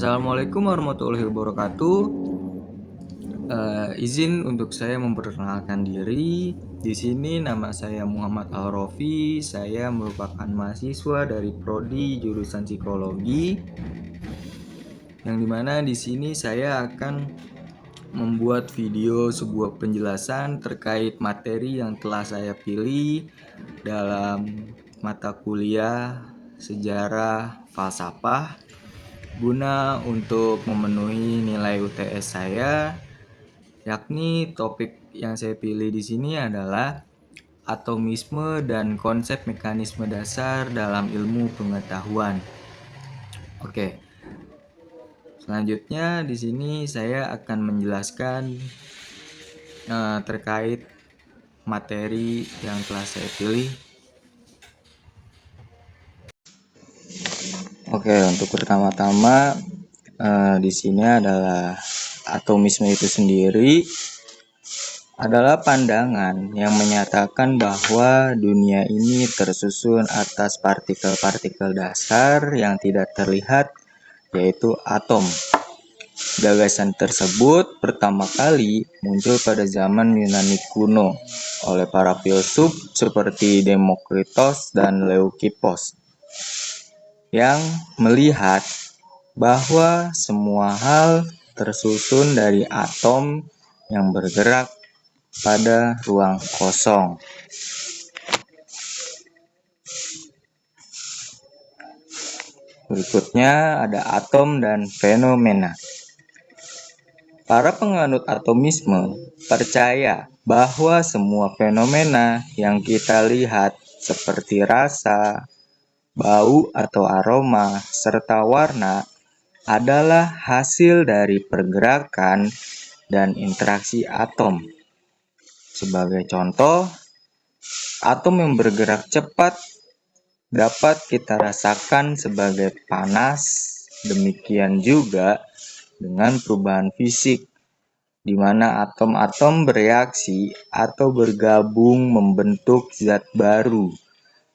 Assalamualaikum warahmatullahi wabarakatuh. Izin untuk saya memperkenalkan diri. Di sini nama saya Muhammad Al-Rofi. Saya merupakan mahasiswa dari prodi jurusan psikologi. Yang dimana di sini saya akan membuat video sebuah penjelasan terkait materi yang telah saya pilih dalam mata kuliah sejarah falsafah, guna untuk memenuhi nilai UTS saya, yakni topik yang saya pilih di sini adalah atomisme dan konsep mekanisme dasar dalam ilmu pengetahuan. Oke. Selanjutnya di sini saya akan menjelaskan terkait materi yang telah saya pilih. Oke, untuk pertama-tama di sini adalah atomisme itu sendiri adalah pandangan yang menyatakan bahwa dunia ini tersusun atas partikel-partikel dasar yang tidak terlihat, yaitu atom. Gagasan tersebut pertama kali muncul pada zaman Yunani kuno oleh para filsuf seperti Demokritos dan Leukipos yang melihat bahwa semua hal tersusun dari atom yang bergerak pada ruang kosong. Berikutnya ada atom dan fenomena. Para penganut atomisme percaya bahwa semua fenomena yang kita lihat seperti rasa, bau atau aroma, serta warna adalah hasil dari pergerakan dan interaksi atom. Sebagai contoh, atom yang bergerak cepat dapat kita rasakan sebagai panas, demikian juga dengan perubahan fisik, di mana atom-atom bereaksi atau bergabung membentuk zat baru.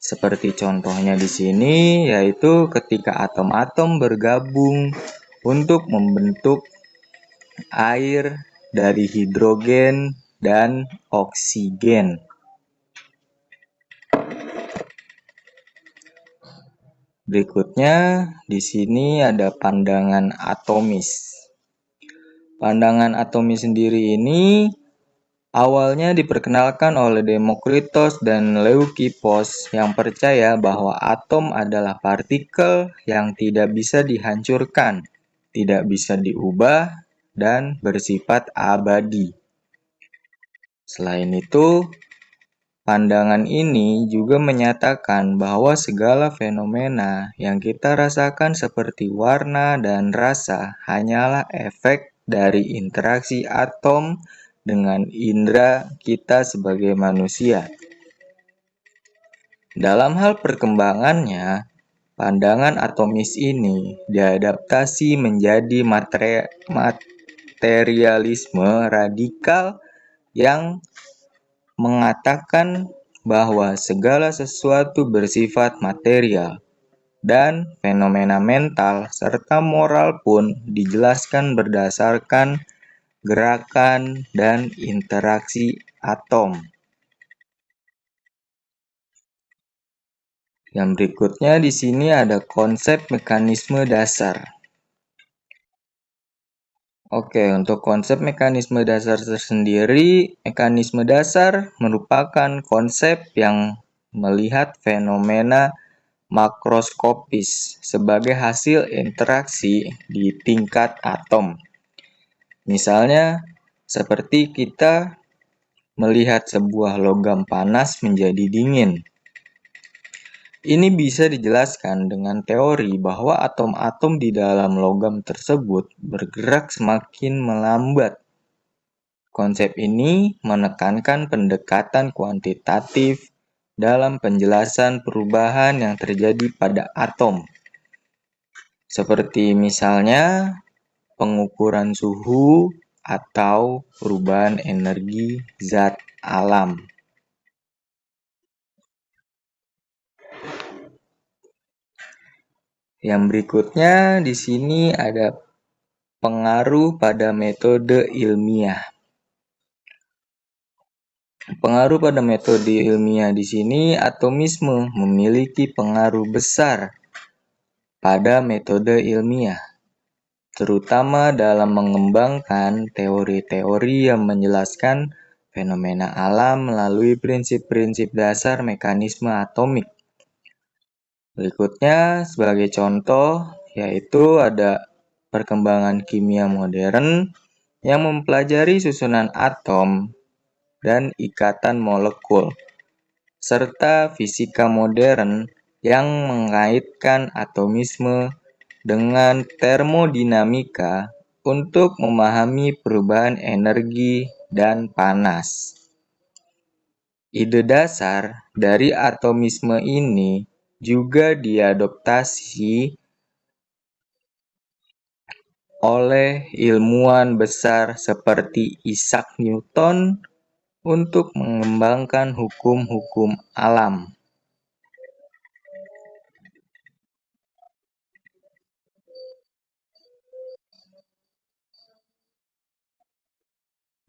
Seperti contohnya di sini, yaitu ketika atom-atom bergabung untuk membentuk air dari hidrogen dan oksigen. Berikutnya, di sini ada pandangan atomis. Pandangan atomis sendiri ini awalnya diperkenalkan oleh Demokritos dan Leukipos yang percaya bahwa atom adalah partikel yang tidak bisa dihancurkan, tidak bisa diubah, dan bersifat abadi. Selain itu, pandangan ini juga menyatakan bahwa segala fenomena yang kita rasakan seperti warna dan rasa hanyalah efek dari interaksi atom dengan indera kita sebagai manusia. Dalam hal perkembangannya, pandangan atomis ini diadaptasi menjadi materialisme radikal yang mengatakan bahwa segala sesuatu bersifat material dan fenomena mental serta moral pun dijelaskan berdasarkan gerakan dan interaksi atom. Yang berikutnya di sini ada konsep mekanisme dasar. Oke, untuk konsep mekanisme dasar tersendiri, mekanisme dasar merupakan konsep yang melihat fenomena makroskopis sebagai hasil interaksi di tingkat atom. Misalnya, seperti kita melihat sebuah logam panas menjadi dingin. Ini bisa dijelaskan dengan teori bahwa atom-atom di dalam logam tersebut bergerak semakin melambat. Konsep ini menekankan pendekatan kuantitatif dalam penjelasan perubahan yang terjadi pada atom. Seperti misalnya pengukuran suhu atau perubahan energi zat alam. Yang berikutnya di sini ada pengaruh pada metode ilmiah. Pengaruh pada metode ilmiah di sini, atomisme memiliki pengaruh besar pada metode ilmiah, terutama dalam mengembangkan teori-teori yang menjelaskan fenomena alam melalui prinsip-prinsip dasar mekanisme atomik. Berikutnya sebagai contoh yaitu ada perkembangan kimia modern yang mempelajari susunan atom dan ikatan molekul, serta fisika modern yang mengaitkan atomisme dengan termodinamika untuk memahami perubahan energi dan panas. Ide dasar dari atomisme ini juga diadoptasi oleh ilmuwan besar seperti Isaac Newton untuk mengembangkan hukum-hukum alam.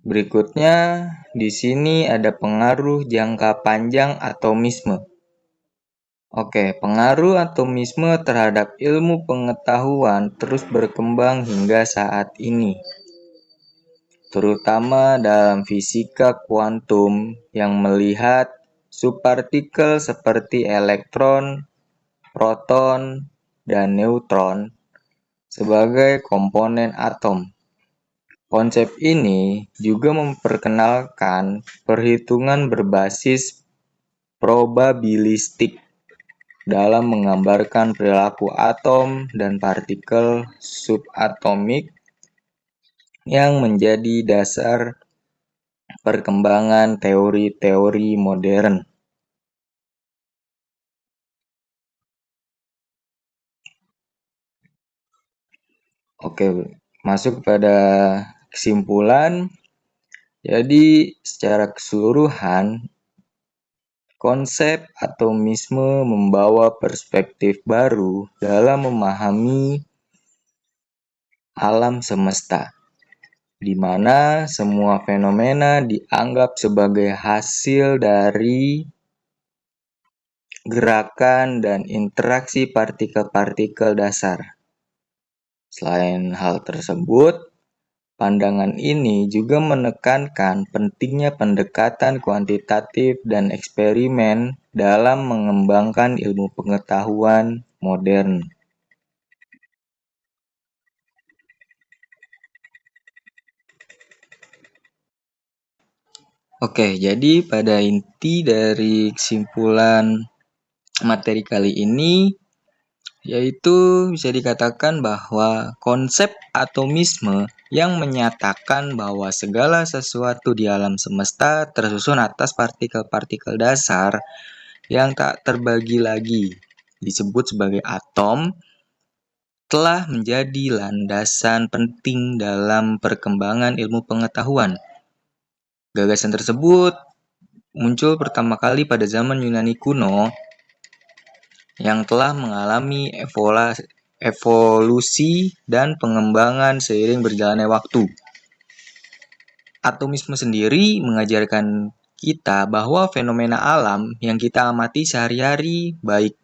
Berikutnya, di sini ada pengaruh jangka panjang atomisme. Oke, pengaruh atomisme terhadap ilmu pengetahuan terus berkembang hingga saat ini, terutama dalam fisika kuantum yang melihat subpartikel seperti elektron, proton, dan neutron sebagai komponen atom. Konsep ini juga memperkenalkan perhitungan berbasis probabilistik dalam menggambarkan perilaku atom dan partikel subatomik yang menjadi dasar perkembangan teori-teori modern. Oke, masuk pada kesimpulan. Jadi, secara keseluruhan, konsep atomisme membawa perspektif baru dalam memahami alam semesta, di mana semua fenomena dianggap sebagai hasil dari gerakan dan interaksi partikel-partikel dasar. Selain hal tersebut, pandangan ini juga menekankan pentingnya pendekatan kuantitatif dan eksperimen dalam mengembangkan ilmu pengetahuan modern. Oke, jadi pada inti dari kesimpulan materi kali ini yaitu bisa dikatakan bahwa konsep atomisme yang menyatakan bahwa segala sesuatu di alam semesta tersusun atas partikel-partikel dasar yang tak terbagi lagi, disebut sebagai atom, telah menjadi landasan penting dalam perkembangan ilmu pengetahuan. Gagasan tersebut muncul pertama kali pada zaman Yunani kuno yang telah mengalami evolusi dan pengembangan seiring berjalannya waktu. Atomisme sendiri mengajarkan kita bahwa fenomena alam yang kita amati sehari-hari, baik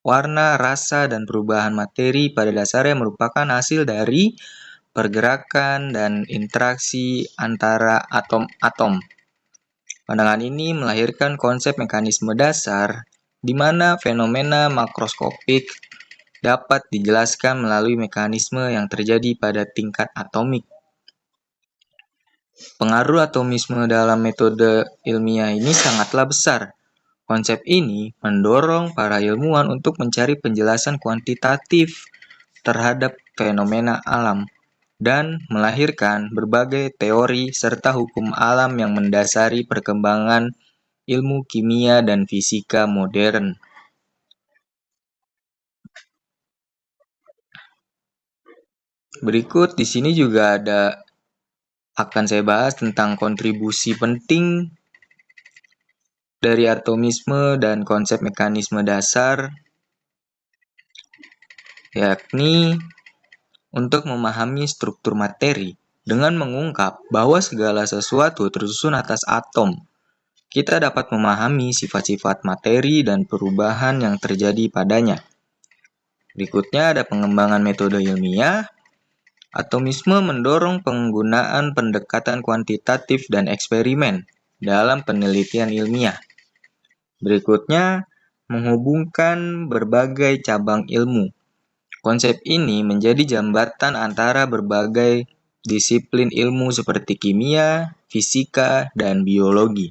warna, rasa, dan perubahan materi pada dasarnya merupakan hasil dari pergerakan dan interaksi antara atom-atom. Pandangan ini melahirkan konsep mekanisme dasar di mana fenomena makroskopik dapat dijelaskan melalui mekanisme yang terjadi pada tingkat atomik. Pengaruh atomisme dalam metode ilmiah ini sangatlah besar. Konsep ini mendorong para ilmuwan untuk mencari penjelasan kuantitatif terhadap fenomena alam dan melahirkan berbagai teori serta hukum alam yang mendasari perkembangan ilmu kimia dan fisika modern. Berikut di sini juga akan saya bahas tentang kontribusi penting dari atomisme dan konsep mekanisme dasar. yakni untuk memahami struktur materi dengan mengungkap bahwa segala sesuatu tersusun atas atom. Kita dapat memahami sifat-sifat materi dan perubahan yang terjadi padanya. Berikutnya ada pengembangan metode ilmiah. Atomisme mendorong penggunaan pendekatan kuantitatif dan eksperimen dalam penelitian ilmiah. Berikutnya, menghubungkan berbagai cabang ilmu. Konsep ini menjadi jembatan antara berbagai disiplin ilmu seperti kimia, fisika, dan biologi.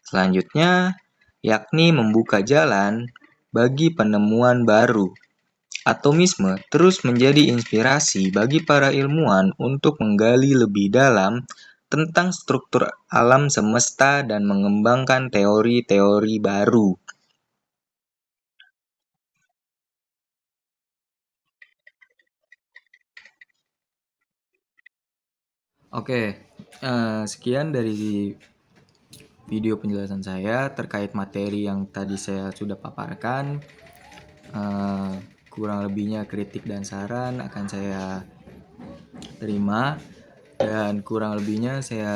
Selanjutnya, yakni membuka jalan bagi penemuan baru. Atomisme terus menjadi inspirasi bagi para ilmuwan untuk menggali lebih dalam tentang struktur alam semesta dan mengembangkan teori-teori baru. Oke, sekian dari video penjelasan saya terkait materi yang tadi saya sudah paparkan. Kurang lebihnya kritik dan saran akan saya terima, dan kurang lebihnya saya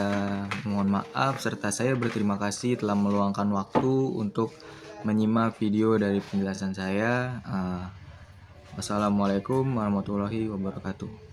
mohon maaf serta saya berterima kasih telah meluangkan waktu untuk menyimak video dari penjelasan saya. Wassalamualaikum warahmatullahi wabarakatuh.